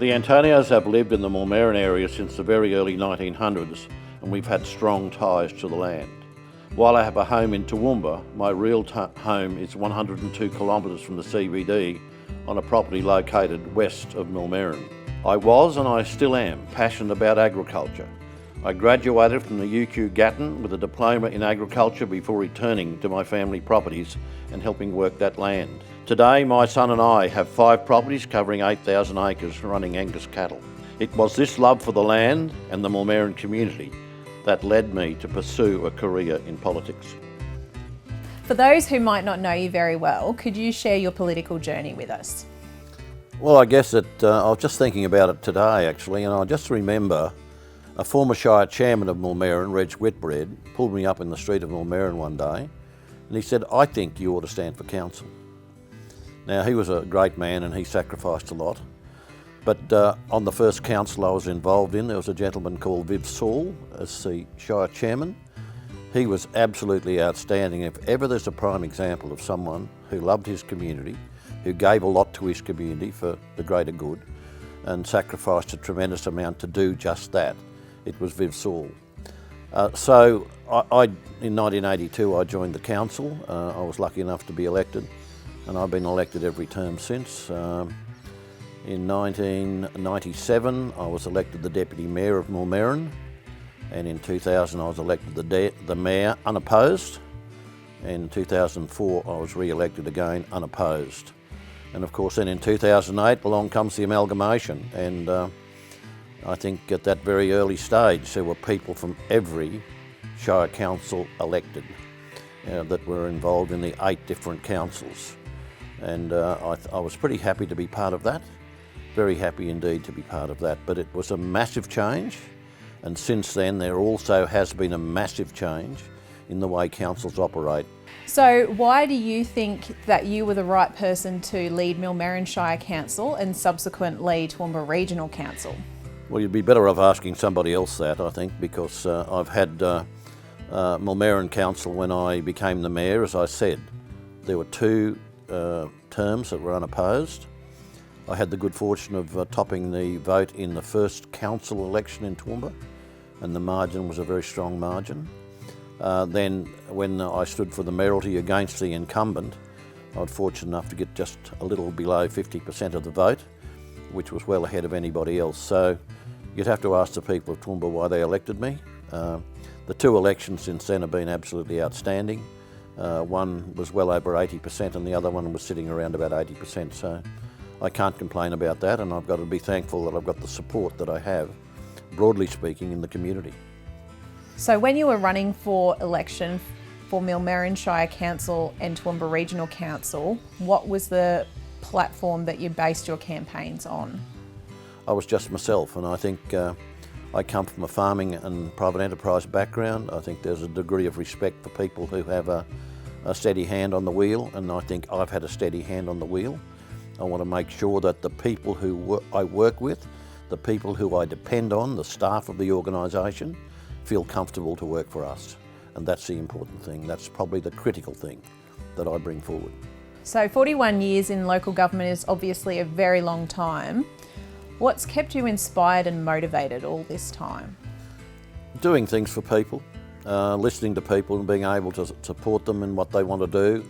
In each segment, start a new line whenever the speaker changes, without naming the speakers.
The Antonios have lived in the Millmerran area since the very early 1900s, and we've had strong ties to the land. While I have a home in Toowoomba, my real home is 102 kilometres from the CBD on a property located west of Millmerran. I was, and I still am, passionate about agriculture. I graduated from the UQ Gatton with a diploma in agriculture before returning to my family properties and helping work that land. Today, my son and I have 5 properties covering 8,000 acres running Angus cattle. It was this love for the land and the Millmerran community that led me to pursue a career in politics.
For those who might not know you very well, could you share your political journey with us?
Well, I guess I was just thinking about it today actually, and I just remember a former Shire Chairman of Millmerran, Reg Whitbread, pulled me up in the street of Millmerran one day and he said, "I think you ought to stand for council." Now, he was a great man and he sacrificed a lot. But on the first council I was involved in, there was a gentleman called Viv Saul as the Shire Chairman. He was absolutely outstanding. If ever there's a prime example of someone who loved his community, who gave a lot to his community for the greater good and sacrificed a tremendous amount to do just that, it was Viv Saul. So in 1982 I joined the council. I was lucky enough to be elected, and I've been elected every term since. In 1997 I was elected the Deputy Mayor of Millmerran, and in 2000 I was elected the Mayor unopposed. In 2004 I was re-elected again unopposed. And of course then in 2008 along comes the amalgamation, and I think at that very early stage there were people from every Shire Council elected that were involved in the 8 different councils. And I was pretty happy to be part of that, very happy indeed to be part of that. But it was a massive change, and since then there also has been a massive change in the way councils operate.
So why do you think that you were the right person to lead Millmerran Shire Council and subsequently Toowoomba Regional Council?
Well, you'd be better off asking somebody else that, I think, because I've had Millmerran Council when I became the Mayor. As I said, there were 2 terms that were unopposed. I had the good fortune of topping the vote in the first council election in Toowoomba, and the margin was a very strong margin. Then when I stood for the mayoralty against the incumbent, I was fortunate enough to get just a little below 50% of the vote, which was well ahead of anybody else. So you'd have to ask the people of Toowoomba why they elected me. The 2 elections since then have been absolutely outstanding. One was well over 80% and the other one was sitting around about 80%. So I can't complain about that, and I've got to be thankful that I've got the support that I have, broadly speaking, in the community.
So when you were running for election for Millmerran Shire Council and Toowoomba Regional Council, what was the platform that you based your campaigns on?
I was just myself, and I think I come from a farming and private enterprise background. I think there's a degree of respect for people who have a steady hand on the wheel, and I think I've had a steady hand on the wheel. I want to make sure that the people who I work with, the people who I depend on, the staff of the organisation, feel comfortable to work for us. And that's the important thing. That's probably the critical thing that I bring forward.
So 41 years in local government is obviously a very long time. What's kept you inspired and motivated all this time?
Doing things for people, listening to people and being able to support them in what they want to do.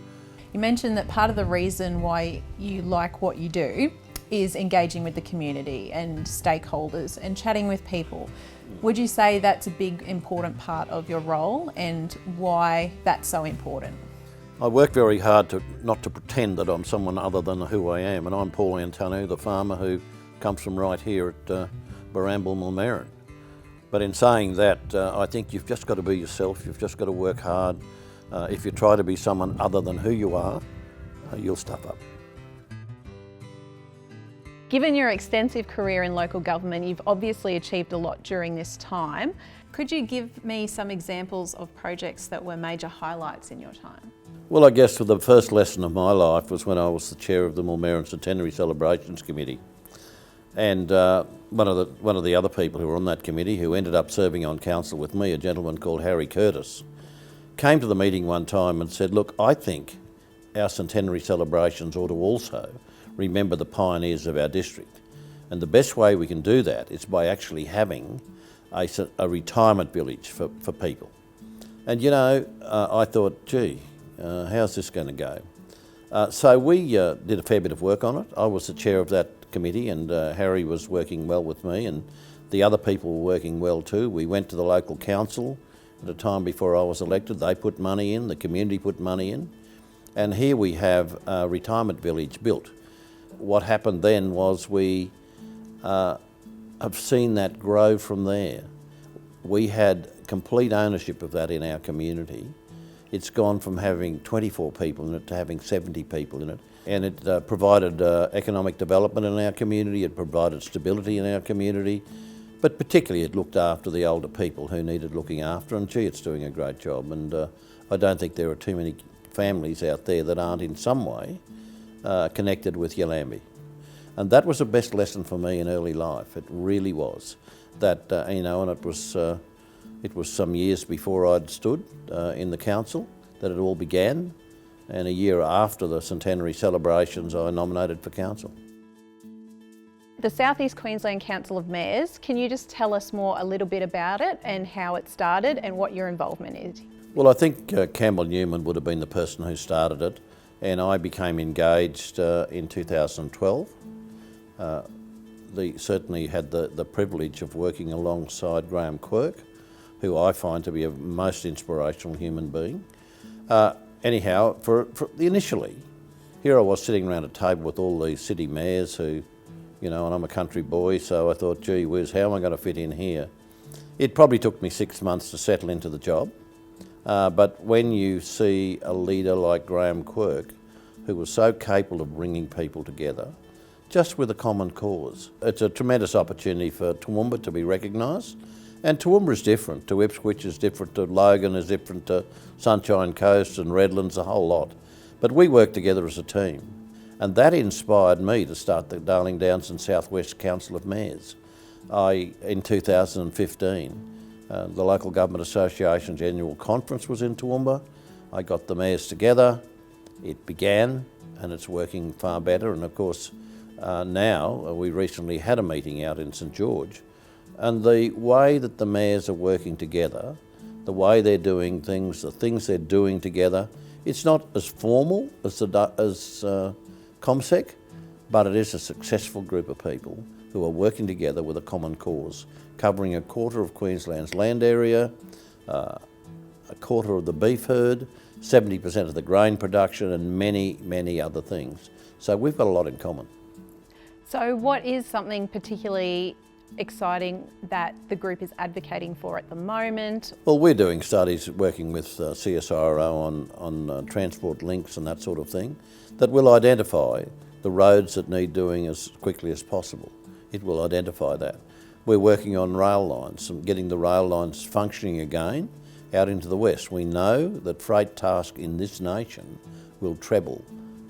You mentioned that part of the reason why you like what you do is engaging with the community and stakeholders and chatting with people. Would you say that's a big important part of your role, and why that's so important?
I work very hard not to pretend that I'm someone other than who I am, and I'm Paul Antoniou, the farmer who comes from right here at Baramble, Millmerran. But in saying that, I think you've just got to be yourself, you've just got to work hard. If you try to be someone other than who you are, you'll stuff up.
Given your extensive career in local government, you've obviously achieved a lot during this time. Could you give me some examples of projects that were major highlights in your time?
Well, I guess the first lesson of my life was when I was the chair of the Millmerran Centenary Celebrations Committee. And one of the other people who were on that committee, who ended up serving on council with me, a gentleman called Harry Curtis, came to the meeting one time and said, "Look, I think our centenary celebrations ought to also remember the pioneers of our district." And the best way we can do that is by actually having a retirement village for people. And I thought, gee, how's this going to go? So we did a fair bit of work on it. I was the chair of that committee, and Harry was working well with me, and the other people were working well too. We went to the local council at a time before I was elected. They put money in, the community put money in, and here we have a retirement village built. What happened then was we have seen that grow from there. We had complete ownership of that in our community. It's gone from having 24 people in it to having 70 people in it. And it provided economic development in our community, it provided stability in our community, but particularly it looked after the older people who needed looking after, and gee, it's doing a great job. And I don't think there are too many families out there that aren't in some way connected with Yallambee. And that was the best lesson for me in early life. It really was. That, and it was some years before I'd stood in the council that it all began. And a year after the centenary celebrations, I nominated for council.
The South East Queensland Council of Mayors, can you just tell us a little bit about it and how it started and what your involvement is?
Well, I think Campbell Newman would have been the person who started it, and I became engaged in 2012. Certainly had the privilege of working alongside Graham Quirk, who I find to be a most inspirational human being. Anyhow, initially, here I was sitting around a table with all these city mayors who, and I'm a country boy, so I thought, gee whiz, how am I going to fit in here? It probably took me 6 months to settle into the job, but when you see a leader like Graham Quirk, who was so capable of bringing people together, just with a common cause, it's a tremendous opportunity for Toowoomba to be recognised. And Toowoomba is different to Ipswich, is different to Logan, is different to Sunshine Coast and Redlands, a whole lot. But we work together as a team. And that inspired me to start the Darling Downs and South West Council of Mayors. In 2015, the Local Government Association's annual conference was in Toowoomba. I got the mayors together, it began, and it's working far better. And of course, now we recently had a meeting out in St George. And the way that the mayors are working together, the way they're doing things, the things they're doing together, it's not as formal as ComSec, but it is a successful group of people who are working together with a common cause, covering a quarter of Queensland's land area, a quarter of the beef herd, 70% of the grain production, and many, many other things. So we've got a lot in common. So
what is something particularly exciting that the group is advocating for at the moment?
Well, we're doing studies working with CSIRO on transport links and that sort of thing that will identify the roads that need doing as quickly as possible. It will identify that. We're working on rail lines and getting the rail lines functioning again out into the west. We know that freight task in this nation will treble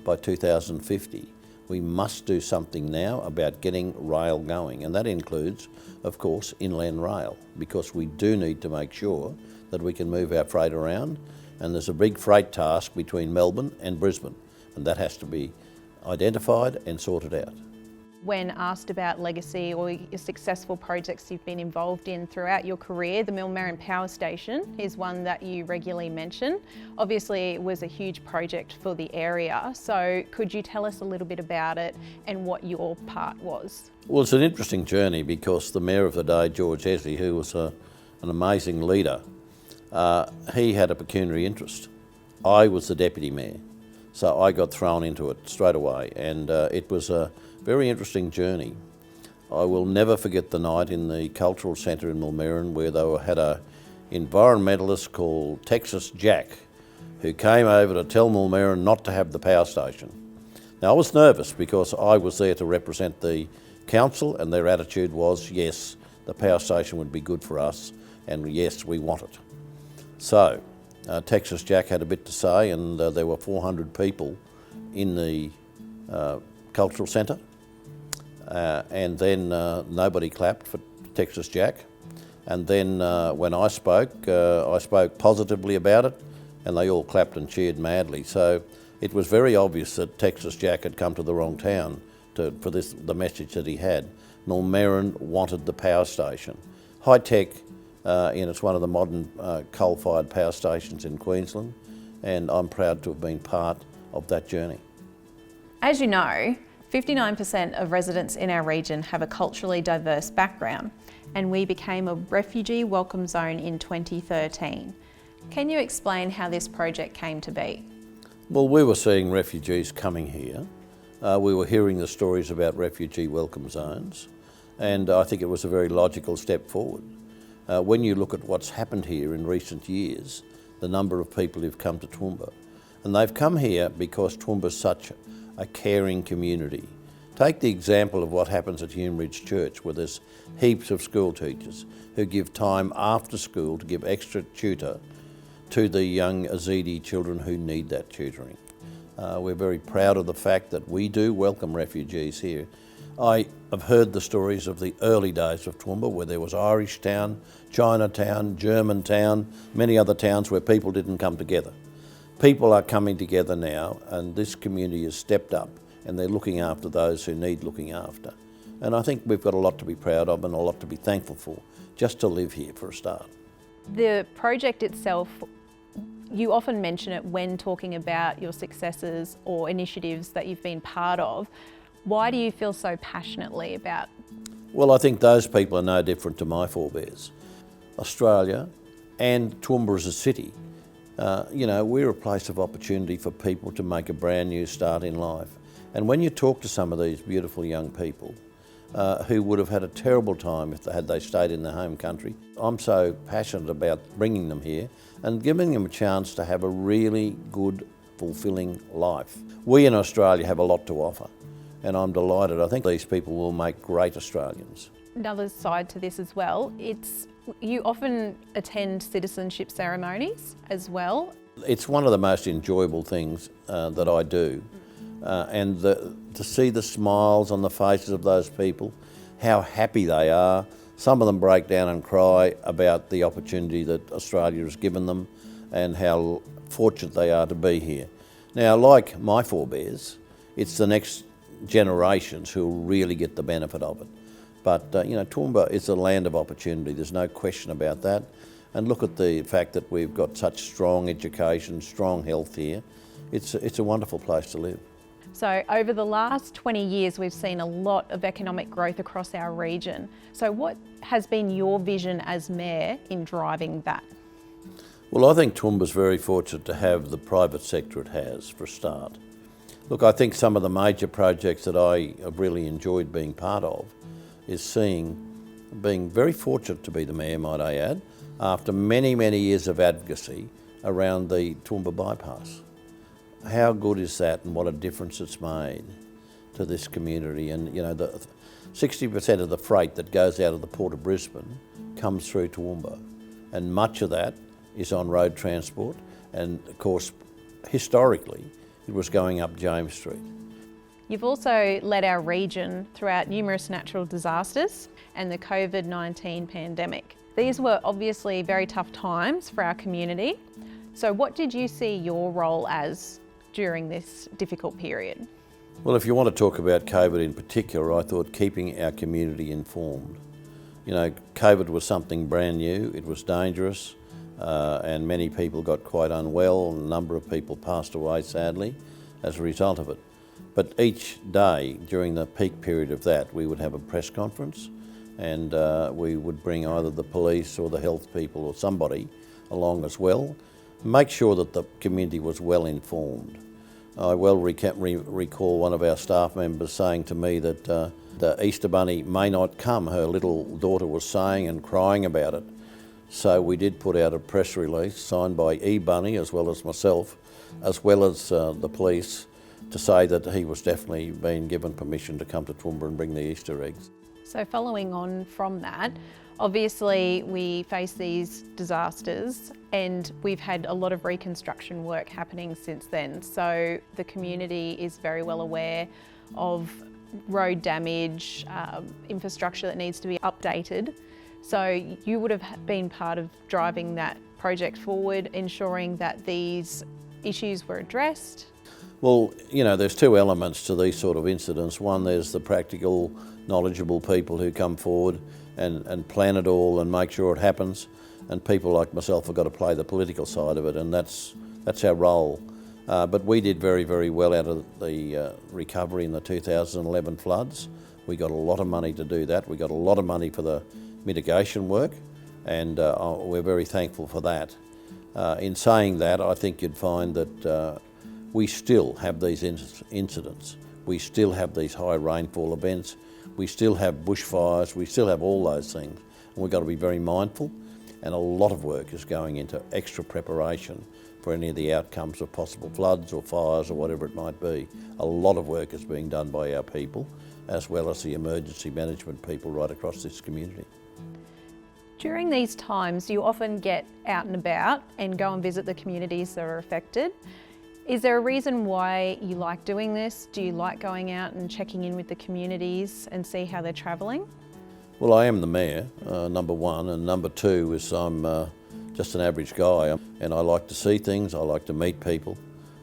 by 2050. We must do something now about getting rail going, and that includes, of course, inland rail, because we do need to make sure that we can move our freight around, and there's a big freight task between Melbourne and Brisbane, and that has to be identified and sorted out.
When asked about legacy or successful projects you've been involved in throughout your career, the Millmerran Power Station is one that you regularly mention. Obviously, it was a huge project for the area, so could you tell us a little bit about it and what your part was? Well,
it's an interesting journey because the Mayor of the day, George Essie, who was an amazing leader, he had a pecuniary interest. I was the Deputy Mayor, so I got thrown into it straight away, and it was a very interesting journey. I will never forget the night in the Cultural Centre in Millmerran where they had an environmentalist called Texas Jack who came over to tell Millmerran not to have the power station. Now I was nervous because I was there to represent the council and their attitude was, yes, the power station would be good for us and yes, we want it. So Texas Jack had a bit to say and there were 400 people in the Cultural Centre. And then nobody clapped for Texas Jack. And then when I spoke positively about it and they all clapped and cheered madly. So it was very obvious that Texas Jack had come to the wrong town for the message that he had. Millmerran wanted the power station. High tech, and it's one of the modern coal-fired power stations in Queensland, and I'm proud to have been part of that journey.
As you know, 59% of residents in our region have a culturally diverse background, and we became a refugee welcome zone in 2013. Can you explain how this project came to be?
Well, we were seeing refugees coming here. We were hearing the stories about refugee welcome zones, and I think it was a very logical step forward. When you look at what's happened here in recent years, the number of people who've come to Toowoomba, and they've come here because Toowoomba's such a caring community. Take the example of what happens at Humeridge Church, where there's heaps of school teachers who give time after school to give extra tutor to the young Yazidi children who need that tutoring. We're very proud of the fact that we do welcome refugees here. I have heard the stories of the early days of Toowoomba, where there was Irish Town, Chinatown, German Town, many other towns where people didn't come together. People are coming together now, and this community has stepped up, and they're looking after those who need looking after. And I think we've got a lot to be proud of and a lot to be thankful for, just to live here for a start.
The project itself, you often mention it when talking about your successes or initiatives that you've been part of. Why do you feel so passionately about?
Well, I think those people are no different to my forebears. Australia and Toowoomba as a city, we're a place of opportunity for people to make a brand new start in life. And when you talk to some of these beautiful young people who would have had a terrible time if they stayed in their home country, I'm so passionate about bringing them here and giving them a chance to have a really good, fulfilling life. We in Australia have a lot to offer, and I'm delighted. I think these people will make great Australians.
Another side to this as well, you often attend citizenship ceremonies as well.
It's one of the most enjoyable things that I do. And to see the smiles on the faces of those people, how happy they are. Some of them break down and cry about the opportunity that Australia has given them and how fortunate they are to be here. Now, like my forebears, it's the next generations who will really get the benefit of it. But, Toowoomba is a land of opportunity, there's no question about that. And look at the fact that we've got such strong education, strong health here. It's a wonderful place to live.
So over the last 20 years, we've seen a lot of economic growth across our region. So what has been your vision as Mayor in driving that?
Well, I think Toowoomba's very fortunate to have the private sector it has, for a start. Look, I think some of the major projects that I have really enjoyed being part of is being very fortunate to be the Mayor, might I add, after many, many years of advocacy around the Toowoomba bypass. How good is that, and what a difference it's made to this community. And the 60% of the freight that goes out of the Port of Brisbane comes through Toowoomba, and much of that is on road transport, and of course historically it was going up James Street.
You've also led our region throughout numerous natural disasters and the COVID-19 pandemic. These were obviously very tough times for our community. So what did you see your role as during this difficult period?
Well, if you want to talk about COVID in particular, I thought keeping our community informed. COVID was something brand new, it was dangerous, and many people got quite unwell, and a number of people passed away, sadly, as a result of it. But each day during the peak period of that, we would have a press conference, and we would bring either the police or the health people or somebody along as well, make sure that the community was well informed. I well recall one of our staff members saying to me that the Easter Bunny may not come, her little daughter was saying and crying about it. So we did put out a press release signed by E-Bunny as well as myself, as well as the police, to say that he was definitely being given permission to come to Toowoomba and bring the Easter eggs.
So following on from that, obviously we face these disasters and we've had a lot of reconstruction work happening since then. So the community is very well aware of road damage, infrastructure that needs to be updated. So you would have been part of driving that project forward, ensuring that these issues were addressed.
Well, you know, there's two elements to these sort of incidents. One, there's the practical, knowledgeable people who come forward and plan it all and make sure it happens. And people like myself have got to play the political side of it, and that's our role. But we did very, very well out of the recovery in the 2011 floods. We got a lot of money to do that. We got a lot of money for the mitigation work, and we're very thankful for that. In saying that, I think you'd find that we still have these incidents. We still have these high rainfall events. We still have bushfires. We still have all those things. And we've got to be very mindful, and a lot of work is going into extra preparation for any of the outcomes of possible floods or fires or whatever it might be. A lot of work is being done by our people, as well as the emergency management people right across this community.
During these times, you often get out and about and go and visit the communities that are affected. Is there a reason why you like doing this? Do you like going out and checking in with the communities and see how they're travelling?
Well, I am the mayor, number one, and number two is I'm just an average guy, and I like to see things, I like to meet people.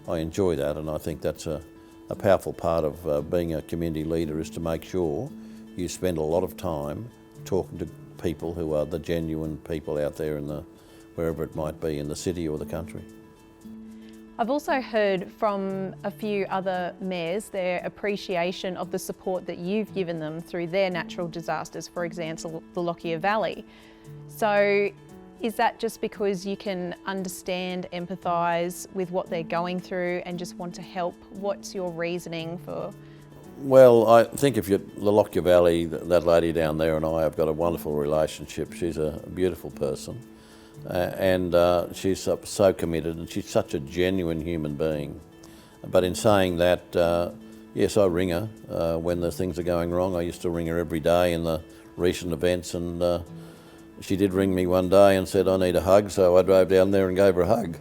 I enjoy that, and I think that's a powerful part of being a community leader, is to make sure you spend a lot of time talking to people who are the genuine people out there in wherever it might be, in the city or the country.
I've also heard from a few other mayors their appreciation of the support that you've given them through their natural disasters, for example, the Lockyer Valley. So is that just because you can understand, empathise with what they're going through and just want to help? What's your reasoning for?
Well, I think the Lockyer Valley, that lady down there and I have got a wonderful relationship. She's a beautiful person. And she's so committed, and she's such a genuine human being. But in saying that, yes, I ring her when the things are going wrong. I used to ring her every day in the recent events, and she did ring me one day and said, I need a hug, so I drove down there and gave her a hug.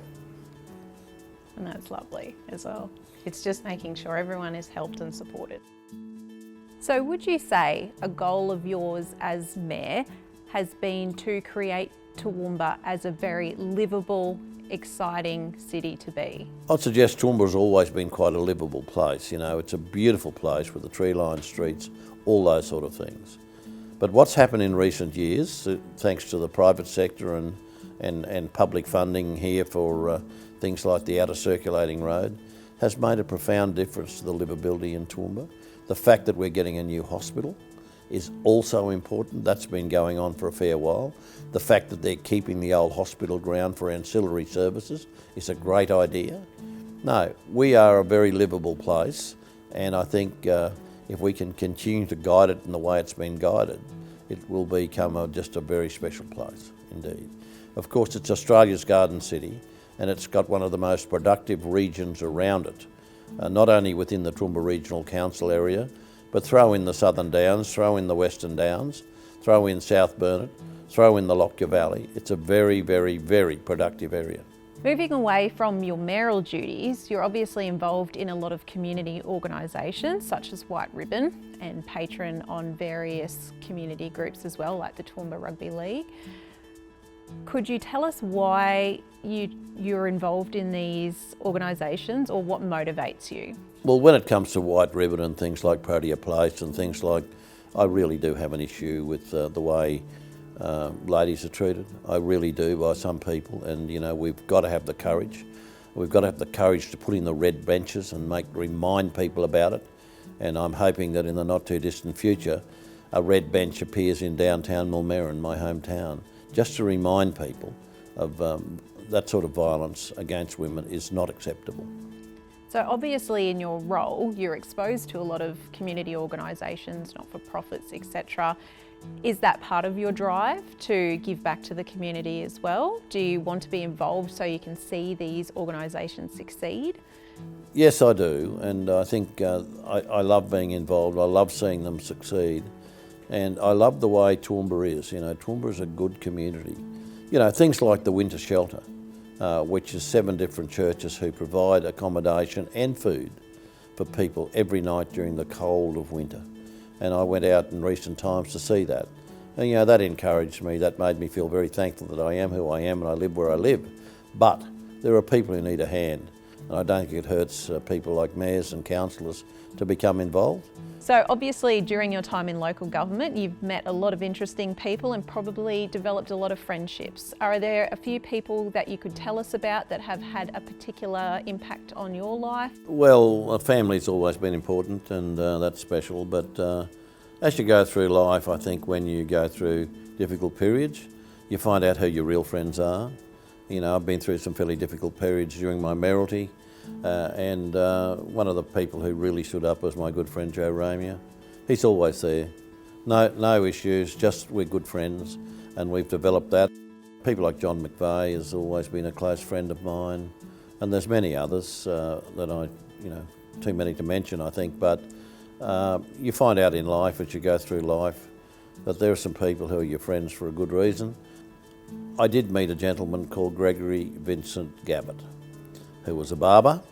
And that's lovely as well. It's just making sure everyone is helped and supported. So would you say a goal of yours as mayor has been to create Toowoomba as a very livable, exciting city to be?
I'd suggest Toowoomba has always been quite a livable place. You know, it's a beautiful place with the tree-lined streets, all those sort of things. But what's happened in recent years, thanks to the private sector and public funding here for things like the outer circulating road, has made a profound difference to the livability in Toowoomba. The fact that we're getting a new hospital is also important. That's been going on for a fair while. The fact that they're keeping the old hospital ground for ancillary services is a great idea. No, we are a very livable place, and I think if we can continue to guide it in the way it's been guided, it will become just a very special place indeed. Of course, it's Australia's garden city, and it's got one of the most productive regions around it, not only within the Toowoomba Regional Council area, but throw in the Southern Downs, throw in the Western Downs, throw in South Burnett, throw in the Lockyer Valley. It's a very, very, very productive area.
Moving away from your mayoral duties, you're obviously involved in a lot of community organisations such as White Ribbon, and patron on various community groups as well, like the Toowoomba Rugby League. Could you tell us why you're involved in these organisations, or what motivates you?
Well, when it comes to White Ribbon and things like Proudest Place and things like, I really do have an issue with the way ladies are treated. I really do, by some people, and you know, we've got to have the courage. We've got to have the courage to put in the red benches and remind people about it. And I'm hoping that in the not too distant future, a red bench appears in downtown Millmerran, my hometown, just to remind people of that sort of violence against women is not acceptable.
So obviously in your role, you're exposed to a lot of community organisations, not-for-profits, etc. Is that part of your drive to give back to the community as well? Do you want to be involved so you can see these organisations succeed?
Yes, I do, and I think I love being involved. I love seeing them succeed, and I love the way Toowoomba is. You know, Toowoomba is a good community. You know, things like the winter shelter, which is 7 different churches who provide accommodation and food for people every night during the cold of winter. And I went out in recent times to see that. And you know, that encouraged me, that made me feel very thankful that I am who I am and I live where I live. But there are people who need a hand. And I don't think it hurts people like mayors and councillors to become involved.
So obviously during your time in local government, you've met a lot of interesting people and probably developed a lot of friendships. Are there a few people that you could tell us about that have had a particular impact on your life?
Well, family's always been important, and that's special, but as you go through life, I think when you go through difficult periods, you find out who your real friends are. You know, I've been through some fairly difficult periods during my mayoralty, and one of the people who really stood up was my good friend Joe Ramia. He's always there. No issues, just we're good friends, and we've developed that. People like John McVeigh has always been a close friend of mine, and there's many others that too many to mention, I think, but you find out in life as you go through life that there are some people who are your friends for a good reason. I did meet a gentleman called Gregory Vincent Gabbett, who was a barber,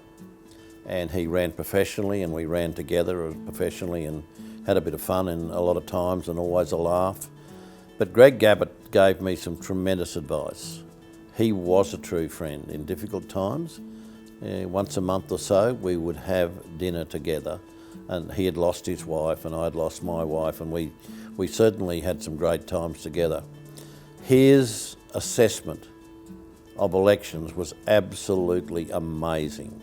and he ran professionally, and we ran together professionally and had a bit of fun and a lot of times and always a laugh. But Greg Gabbett gave me some tremendous advice. He was a true friend in difficult times. Once a month or so we would have dinner together, and he had lost his wife and I'd lost my wife, and we certainly had some great times together. His assessment of elections was absolutely amazing.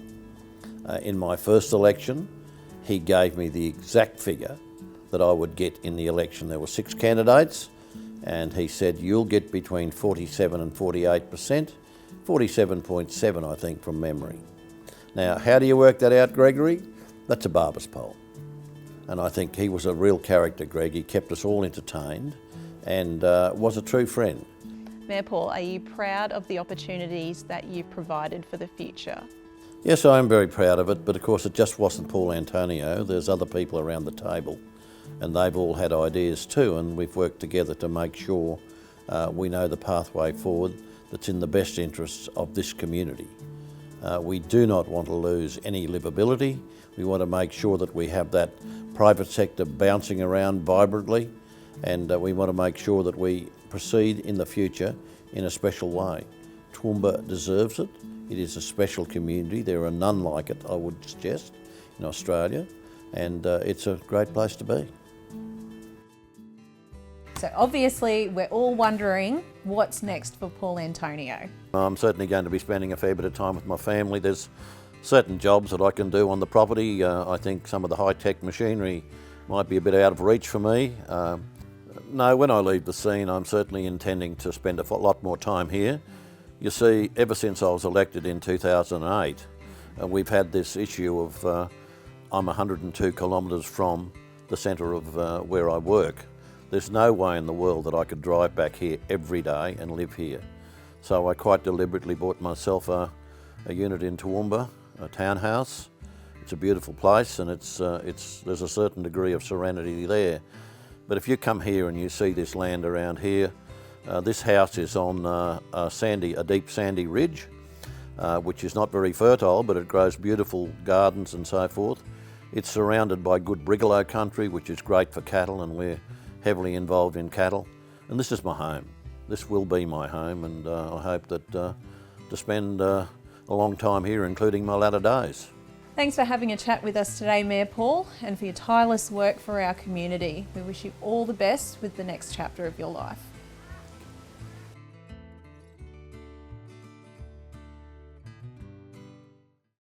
In my first election, he gave me the exact figure that I would get in the election. There were 6 candidates, and he said, you'll get between 47 and 48%, 47.7 I think from memory. Now, how do you work that out, Gregory? That's a barber's pole. And I think he was a real character, Greg. He kept us all entertained and was a true friend.
Mayor Paul, are you proud of the opportunities that you've provided for the future?
Yes, I am very proud of it, but of course it just wasn't Paul Antonio. There's other people around the table, and they've all had ideas too, and we've worked together to make sure we know the pathway forward that's in the best interests of this community. We do not want to lose any livability. We want to make sure that we have that private sector bouncing around vibrantly, and we want to make sure that we proceed in the future in a special way. Toowoomba deserves it. It is a special community. There are none like it, I would suggest, in Australia, and it's a great place to be.
So obviously we're all wondering what's next for Paul Antonio.
I'm certainly going to be spending a fair bit of time with my family. There's certain jobs that I can do on the property. I think some of the high-tech machinery might be a bit out of reach for me. No, when I leave the scene, I'm certainly intending to spend a lot more time here. You see, ever since I was elected in 2008, we've had this issue of I'm 102 kilometres from the centre of where I work. There's no way in the world that I could drive back here every day and live here. So I quite deliberately bought myself a unit in Toowoomba, a townhouse. It's a beautiful place, and there's a certain degree of serenity there. But if you come here and you see this land around here, this house is on a deep sandy ridge, which is not very fertile, but it grows beautiful gardens and so forth. It's surrounded by good brigalow country, which is great for cattle, and we're heavily involved in cattle. And this is my home. This will be my home, and I hope that to spend a long time here, including my latter days.
Thanks for having a chat with us today, Mayor Paul, and for your tireless work for our community. We wish you all the best with the next chapter of your life.